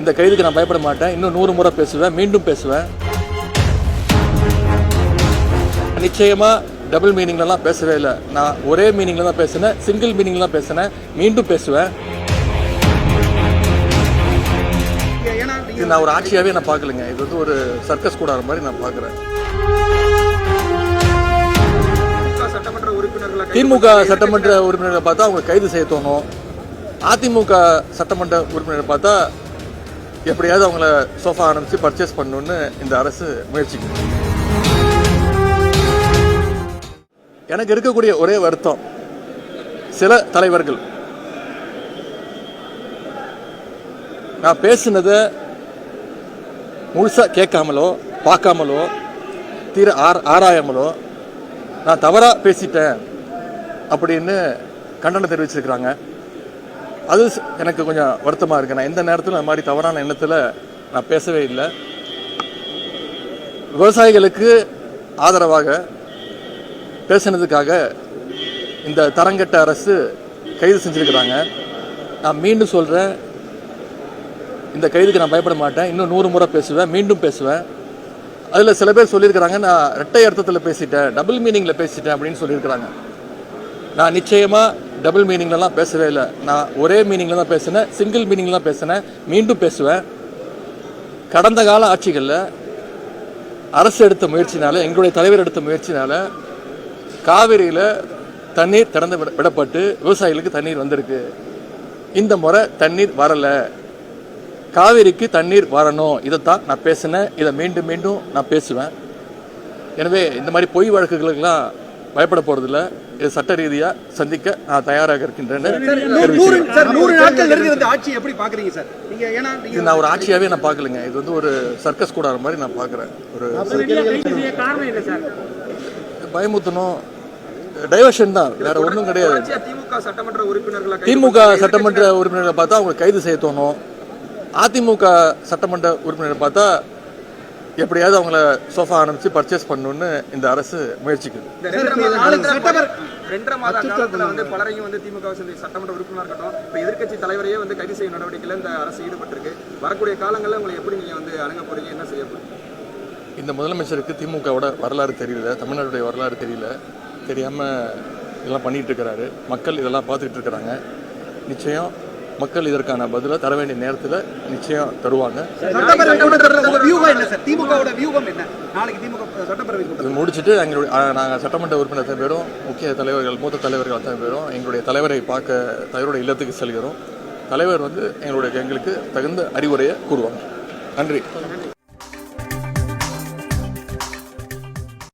இந்த கைதுக்கு நான் பயப்பட மாட்டேன். இன்னும் 100 முறை பேசுவேன், மீண்டும் பேசுவேன். நிச்சயமா டபுள் மீனிங்லாம் பேசவே இல்லை. நான் ஒரே மீனிங்ல தான் பேசினேன், சிங்கிள் மீனிங்ல தான் பேசினேன், மீண்டும் பேசுவேன். இது நான் ஒரு ஆட்சியாவே நான் பார்க்கலங்க. இது வந்து ஒரு சர்க்கஸ் கூடாத மாதிரி நான் பார்க்குறேன். திமுக சட்டமன்ற உறுப்பினர்களை பார்த்தா அவங்க கைது செய்ய தோணும். அதிமுக சட்டமன்ற உறுப்பினரை பார்த்தா எப்படியாவது அவங்கள சோஃபா ஆரம்பிச்சு பர்ச்சேஸ் பண்ணணும்னு இந்த அரசு முயற்சிக்குது. எனக்கு இருக்கக்கூடிய ஒரே வருத்தம், சில தலைவர்கள் நான் பேசினதை முழுசா கேட்காமலோ பார்க்காமலோ ஆராயாமலோ நான் தவறா பேசிட்டேன் அப்படின்னு கண்டனம் தெரிவிச்சிருக்கிறாங்க. அது எனக்கு கொஞ்சம் வருத்தமாக இருக்கு. நான் எந்த நேரத்தில் அந்த மாதிரி தவறான எண்ணத்தில் நான் பேசவே இல்லை. விவசாயிகளுக்கு ஆதரவாக பேசினதுக்காக இந்த தரங்கட்ட அரசு கைது செஞ்சிருக்கிறாங்க. நான் மீண்டும் சொல்கிறேன், இந்த கைதுக்கு நான் பயப்பட மாட்டேன். இன்னும் 100 முறை பேசுவேன், மீண்டும் பேசுவேன். அதில் சில பேர் சொல்லியிருக்கிறாங்க, நான் இரட்டை அர்த்தத்தில் பேசிட்டேன், டபுள் மீனிங்கில் பேசிட்டேன் அப்படின்னு சொல்லியிருக்கிறாங்க. நான் நிச்சயமாக டபுள் மீனிங்லாம் பேசவே இல்லை. நான் ஒரே மீனிங்கில் தான் பேசினேன், சிங்கிள் மீனிங்கில் தான் பேசினேன், மீண்டும் பேசுவேன். கடந்த கால ஆட்சிகளில் அரசு எடுத்த முயற்சினால, எங்களுடைய தலைவர் எடுத்த முயற்சினால காவிரியில் தண்ணீர் திறந்து விடப்பட்டு விவசாயிகளுக்கு தண்ணீர் வந்திருக்கு. இந்த முறை தண்ணீர் வரலை. காவிரிக்கு தண்ணீர் வரணும். இதைத்தான் நான் பேசினேன். இதை மீண்டும் மீண்டும் நான் பேசுவேன். எனவே இந்த மாதிரி பொய் வழக்குகளுக்கெல்லாம் பயப்பட போறதில்ல. இது சட்ட ரீதியா சந்திக்க நான் தயாராக இருக்கின்றேன். இது நான் ஒரு ஆட்சியாவே நான் பார்க்கலங்க. இது வந்து ஒரு சர்க்கஸ் கூடாத மாதிரி நான் பார்க்குறேன். ஒரு பயமுத்தணும், டைவர்ஷன் தான், வேற ஒன்றும் கிடையாது. திமுக சட்டமன்ற உறுப்பினர்களை பார்த்தா அவங்க கைது செய்ய தோணும். அதிமுக சட்டமன்ற உறுப்பினரை பார்த்தா எப்படியாவது அவங்கள சோஃபா ஆரம்பிச்சு பர்ச்சேஸ் பண்ணணும்னு இந்த அரசு முயற்சிக்குது. 2.5 மாத காலத்துல வந்து பலரையும் வந்து திமுக சட்டமன்ற உறுப்பினர் இருக்கட்டும், இப்ப எதிர்க்கட்சி தலைவரையே வந்து கைது செய்யும் நடவடிக்கையில இந்த அரசு ஈடுபட்டிருக்கு. வரக்கூடிய காலங்களில் உங்களை எப்படி நீங்க வந்து அணுக போறீங்க, என்ன செய்ய போறீங்க? இந்த முதலமைச்சருக்கு திமுகவோட வரலாறு தெரியல, தமிழ்நாட்டுடைய வரலாறு தெரியல, தெரியாம இதெல்லாம் பண்ணிட்டு இருக்கிறாரு. மக்கள் இதெல்லாம் பார்த்துட்டு இருக்கிறாங்க. நிச்சயம் மக்கள் இதற்கான பதிலை தர வேண்டிய நேரத்தில் நிச்சயம் தருவாங்க. முடிச்சுட்டு நாங்கள் சட்டமன்ற உறுப்பினர் அத்தனை பேரும், முக்கிய தலைவர்கள், மூத்த தலைவர்கள் அத்தனை பேரும் எங்களுடைய தலைவரை பார்க்க தலைவருடைய இல்லத்துக்கு செல்கிறோம். தலைவர் வந்து எங்களுக்கு தகுந்த அறிவுரையை கூறுவாங்க. நன்றி.